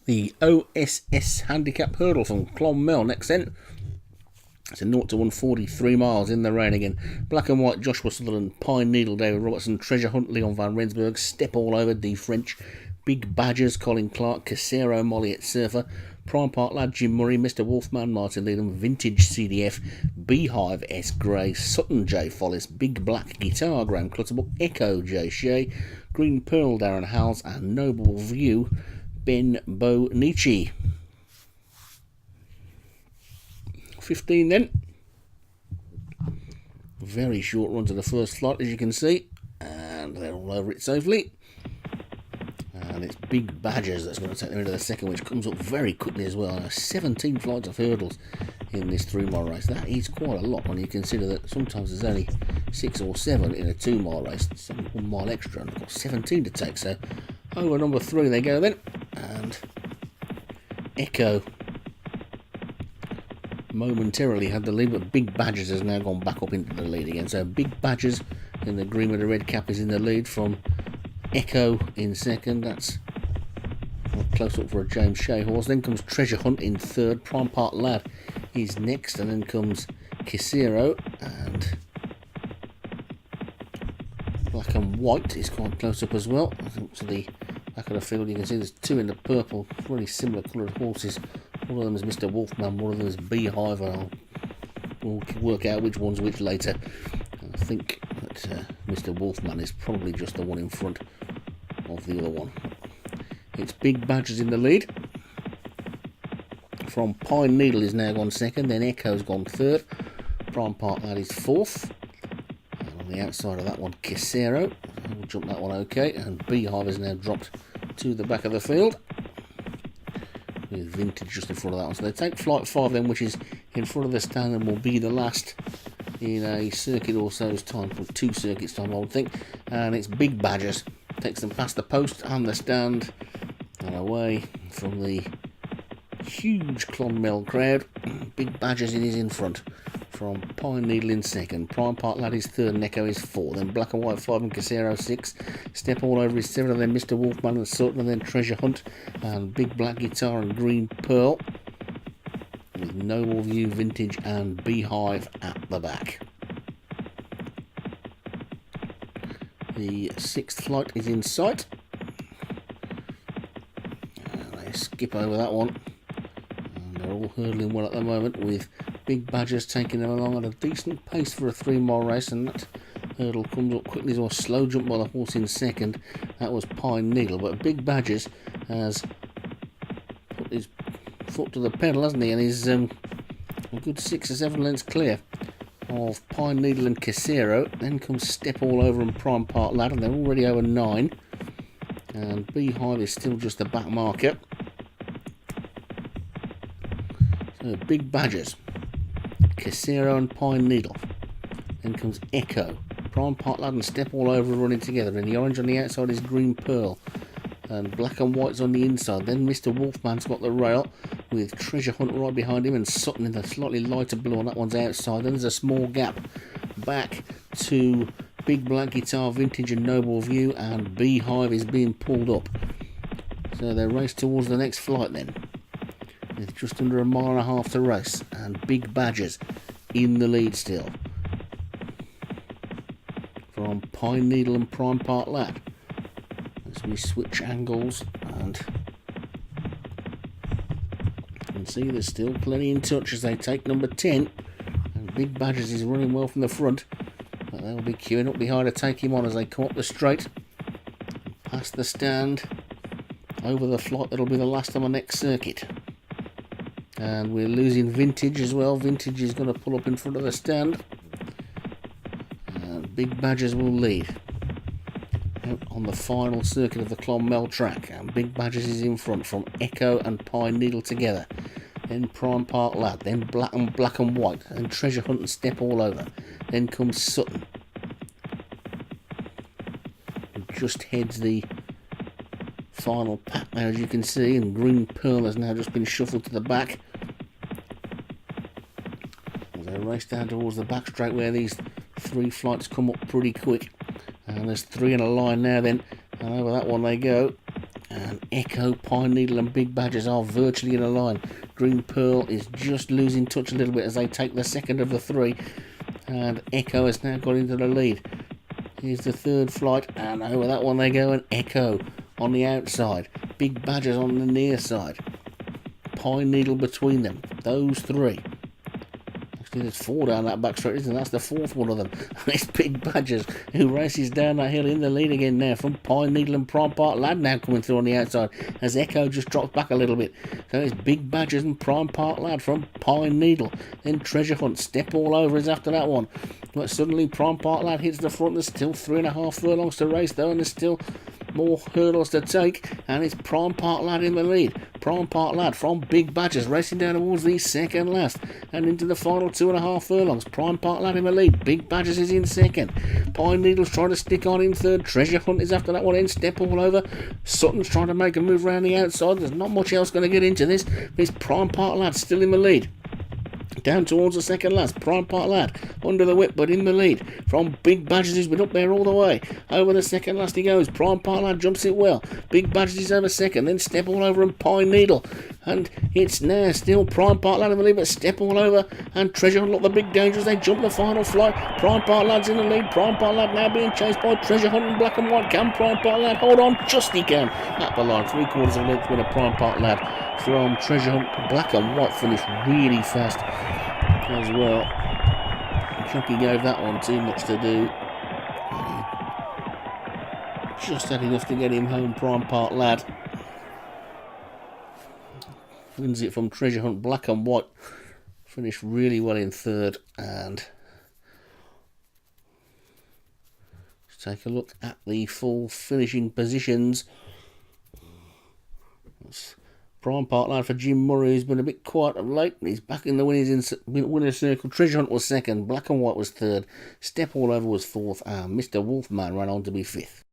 The OSS Handicap Hurdle from Clonmel next then. It's a 0 to 143 miles in the rain again. Black and White, Joshua Sutherland, Pine Needle, David Robertson, Treasure Hunt, Leon Van Rensburg, Step All Over, D French, Big Badgers, Colin Clark, Casero, Molly at Surfer, Prime Park Lad, Jim Murray, Mr. Wolfman, Martin Leedham, Vintage CDF, Beehive, S. Gray, Sutton, J. Follis, Big Black Guitar, Graham Clutterbuck, Echo, J. Shea, Green Pearl, Darren Howells, and Noble View, Ben Bonici. 15 then. Very short run to the first flight, as you can see, and they're all over it safely. And it's Big Badgers that's going to take them into the second, which comes up very quickly as well. 17 flights of hurdles in this 3-mile race. That is quite a lot when you consider that sometimes there's only 6 or 7 in a 2-mile race. It's only 1 mile extra, and they've got 17 to take. So over number 3 they go then, and Echo momentarily had the lead, but Big Badgers has now gone back up into the lead again. So Big Badgers in the green with the red cap is in the lead from Echo in second. That's close up for a James Shea horse. Then comes Treasure Hunt in third. Prime Park Lad is next, and then comes Casero, and Black and White is quite close up as well. I think to the back of the field you can see there's 2 in the purple, really similar coloured horses. One of them is Mr. Wolfman, one of them is Beehive. We'll work out which one's which later. I think that Mr. Wolfman is probably just the one in front of the other one. It's Big Badgers in the lead. From Pine Needle is now gone second, then Echo's gone third. Prime Park Lad is fourth. And on the outside of that one, Casero. We'll jump that one okay. And Beehive has now dropped to the back of the field, with Vintage just in front of that one. So they take flight 5 then, which is in front of the stand and will be the last in a circuit or so's time, for 2 circuits time I would think. And it's Big Badgers, takes them past the post and the stand and away from the huge Clonmel crowd. Big Badgers is in front, from Pine Needle in second, Prime Park Lad is third, and Echo is fourth, then Black and White 5 and Casero 6, Step All Over is 7, and then Mr. Wolfman and Sutton, and then Treasure Hunt and Big Black Guitar and Green Pearl, with Noble View, Vintage and Beehive at the back. The 6th flight is in sight. They skip over that one, and they're all hurdling well at the moment, with Big Badgers taking them along at a decent pace for a 3-mile race, and that hurdle comes up quickly as well. Slow jump by the horse in second. That was Pine Needle, but Big Badgers has put his foot to the pedal, hasn't he? And he's a good 6 or 7 lengths clear of Pine Needle and Casero. Then comes Step All Over and Prime Park Lad, and they're already over 9. And Beehive is still just a back marker. So Big Badgers, Casero and Pine Needle. Then comes Echo, Prime Park Lad and Step All Over running together. And the orange on the outside is Green Pearl, and Black and White's on the inside. Then Mr. Wolfman's got the rail, with Treasure Hunt right behind him, and Sutton in the slightly lighter blue on that one's outside. Then there's a small gap back to Big Black Guitar, Vintage and Noble View, and Beehive is being pulled up. So they race towards the next flight then, with just under 1.5 miles to race, and Big Badgers in the lead still, from Pine Needle and Prime Park Lad. As we switch angles, and you can see there's still plenty in touch as they take number 10, and Big Badgers is running well from the front, but they'll be queuing up behind to take him on as they come up the straight, past the stand, over the flight that'll be the last on the next circuit. And we're losing Vintage as well. Vintage is going to pull up in front of the stand, and Big Badgers will lead out on the final circuit of the Clonmel track. And Big Badgers is in front, from Echo and Pine Needle together, then Prime Park Lad, then Black and White, and Treasure Hunt and Step All Over. Then comes Sutton, who just heads the final pack now, as you can see, and Green Pearl has now just been shuffled to the back as they race down towards the back straight, where these 3 flights come up pretty quick. And there's 3 in a line now then, and over that one they go, And Echo, Pine Needle and Big Badgers are virtually in a line. Green Pearl is just losing touch a little bit as they take the second of the three. And Echo has now got into the lead. Here's the third flight, and over that one they go, and Echo on the outside. Big Badgers on the near side. Pine Needle between them. Those three. Actually, there's four down that back straight, isn't there? That's the fourth one of them. It's Big Badgers who races down that hill in the lead again now from Pine Needle and Prime Park Lad now coming through on the outside as Echo just drops back a little bit. So it's Big Badgers and Prime Park Lad from Pine Needle. Then Treasure Hunt, Step All Over is after that one. But suddenly Prime Park Lad hits the front. There's still 3.5 furlongs to race though, and there's still more hurdles to take, and it's Prime Park Lad in the lead. Prime Park Lad from Big Badgers racing down towards the second last and into the final 2.5 furlongs. Prime Park Lad in the lead. Big Badgers is in second. Pine Needle's trying to stick on in third. Treasure Hunt is after that one in. Step All Over. Sutton's trying to make a move around the outside. There's not much else going to get into this. It's Prime Park Lad still in the lead. Down towards the second last, Prime Park Lad under the whip but in the lead from Big Badgers, who's been up there all the way. Over the second last he goes. Prime Park Lad jumps it well. Big Badgers is over second, then Step All Over and Pine Needle. And it's now still Prime Park Lad in the lead, but Step All Over and Treasure Hunt look the big dangers. They jump the final flight. Prime Park Lad's in the lead. Prime Park Lad now being chased by Treasure Hunt in black and white. Can Prime Park Lad hold on? Just he can. At the line, 3/4 of a length winner Prime Park Lad from Treasure Hunt. Black and white finish really fast as well. Chucky gave that one too much to do. Just had enough to get him home, Prime Park Lad. Wins it from Treasure Hunt. Black and white finished really well in third. And let's take a look at the full finishing positions. Prime Park Lad for Jim Murray, who's been a bit quiet of late. He's back in the winner's circle. Treasure Hunt was second. Black and White was third. Step All Over was fourth. And Mr. Wolfman ran on to be fifth.